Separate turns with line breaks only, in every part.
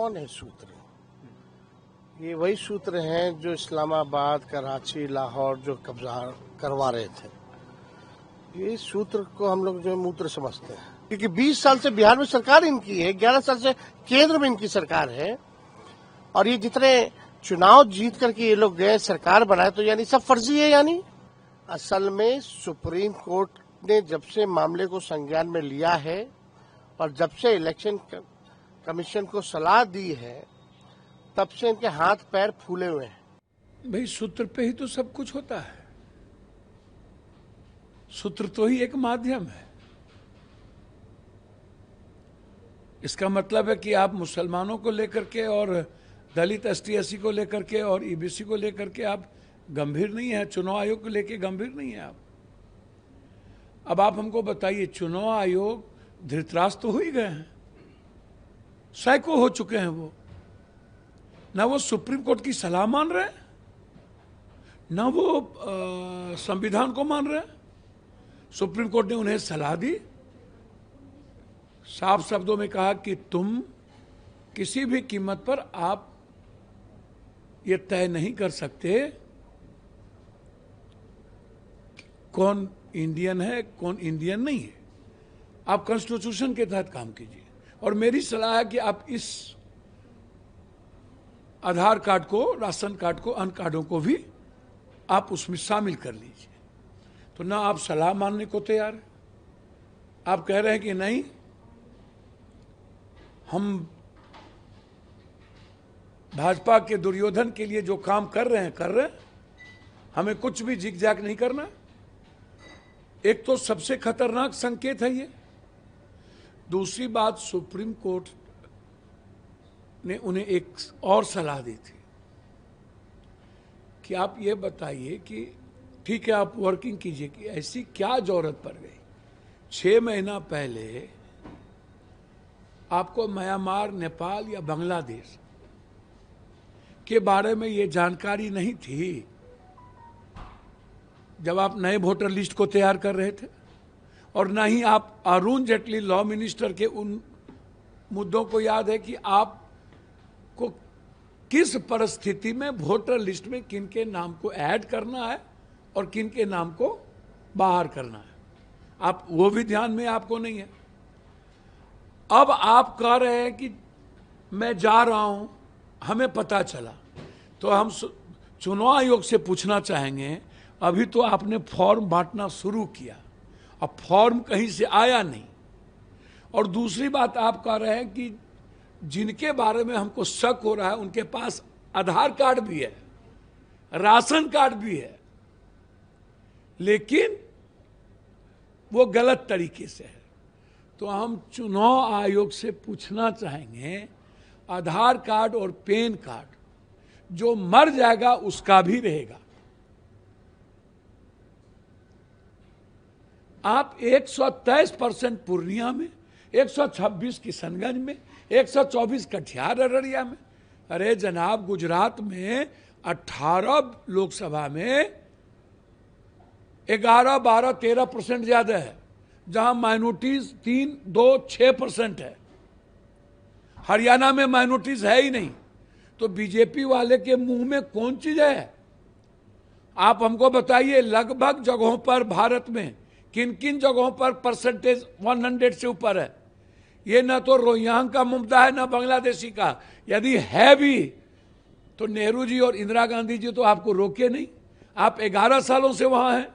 कौन है सूत्र? ये वही सूत्र हैं जो इस्लामाबाद, कराची, लाहौर जो कब्जा करवा रहे थे। ये सूत्र को हम लोग जो मूत्र समझते हैं, क्योंकि 20 साल से बिहार में सरकार इनकी है, 11 साल से केंद्र में इनकी सरकार है, और ये जितने चुनाव जीत करके ये लोग गए, सरकार बनाए, तो यानी सब फर्जी है। यानी असल में सुप्रीम कोर्ट ने जब से मामले को संज्ञान में लिया है और जब से इलेक्शन कमीशन को सलाह दी है, तब से इनके हाथ पैर फूले हुए हैं।
भाई सूत्र पे ही तो सब कुछ होता है। सूत्र तो ही एक माध्यम है। इसका मतलब है कि आप मुसलमानों को लेकर के और दलित ST/SC को लेकर के और EBC को लेकर के आप गंभीर नहीं है, चुनाव आयोग को लेकर गंभीर नहीं है आप। अब आप हमको बताइए, चुनाव आयोग धृतराष्ट्र तो हो ही गए हैं, साइको हो चुके हैं वो। ना वो सुप्रीम कोर्ट की सलाह मान रहे हैं, ना वो संविधान को मान रहे हैं। सुप्रीम कोर्ट ने उन्हें सलाह दी, साफ शब्दों में कहा कि तुम किसी भी कीमत पर आप ये तय नहीं कर सकते कौन इंडियन है कौन इंडियन नहीं है। आप कॉन्स्टिट्यूशन के तहत काम कीजिए, और मेरी सलाह है कि आप इस आधार कार्ड को, राशन कार्ड को, अन्य कार्डों को भी आप उसमें शामिल कर लीजिए। तो ना आप सलाह मानने को तैयार है, आप कह रहे हैं कि नहीं, हम भाजपा के दुर्योधन के लिए जो काम कर रहे हैं, हमें कुछ भी जिग-जैग नहीं करना। एक तो सबसे खतरनाक संकेत है ये। दूसरी बात, सुप्रीम कोर्ट ने उन्हें एक और सलाह दी थी कि आप ये बताइए कि ठीक है, आप वर्किंग कीजिए कि ऐसी क्या जरूरत पड़ गई। 6 महीना पहले आपको म्यांमार, नेपाल या बांग्लादेश के बारे में ये जानकारी नहीं थी जब आप नए वोटर लिस्ट को तैयार कर रहे थे, और ना ही आप अरुण जेटली लॉ मिनिस्टर के उन मुद्दों को याद है कि आपको किस परिस्थिति में वोटर लिस्ट में किन के नाम को ऐड करना है और किन के नाम को बाहर करना है। आप वो भी ध्यान में आपको नहीं है। अब आप कह रहे हैं कि मैं जा रहा हूं, हमें पता चला। तो हम चुनाव आयोग से पूछना चाहेंगे, अभी तो आपने फॉर्म बांटना शुरू किया, अब फॉर्म कहीं से आया नहीं। और दूसरी बात, आप कह रहे हैं कि जिनके बारे में हमको शक हो रहा है उनके पास आधार कार्ड भी है, राशन कार्ड भी है, लेकिन वो गलत तरीके से है। तो हम चुनाव आयोग से पूछना चाहेंगे, आधार कार्ड और पैन कार्ड जो मर जाएगा उसका भी रहेगा। आप 123% पूर्णिया में, 126 किशनगंज में, 124 कटिहार अररिया में। अरे जनाब, गुजरात में 18 लोकसभा में 11, 12, 13% ज्यादा है, जहां माइनॉरिटीज 3, 2, 6% है। हरियाणा में माइनॉरिटीज है ही नहीं। तो बीजेपी वाले के मुंह में कौन चीज है? आप हमको बताइए, लगभग जगहों पर भारत में किन किन जगहों पर परसेंटेज 100 से ऊपर है। ये ना तो रोहिंग्या का मुद्दा है, ना बांग्लादेशी का। यदि है भी तो नेहरू जी और इंदिरा गांधी जी तो आपको रोके नहीं। आप 11 सालों से वहां हैं,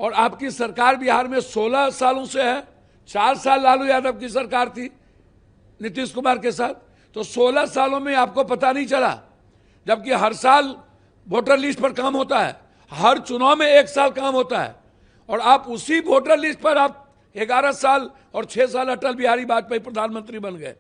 और आपकी सरकार बिहार में 16 सालों से है। 4 साल लालू यादव की सरकार थी नीतीश कुमार के साथ, तो 16 सालों में आपको पता नहीं चला, जबकि हर साल वोटर लिस्ट पर काम होता है, हर चुनाव में 1 साल काम होता है, और आप उसी वोटर लिस्ट पर आप 11 साल और 6 साल अटल बिहारी वाजपेयी प्रधानमंत्री बन गए।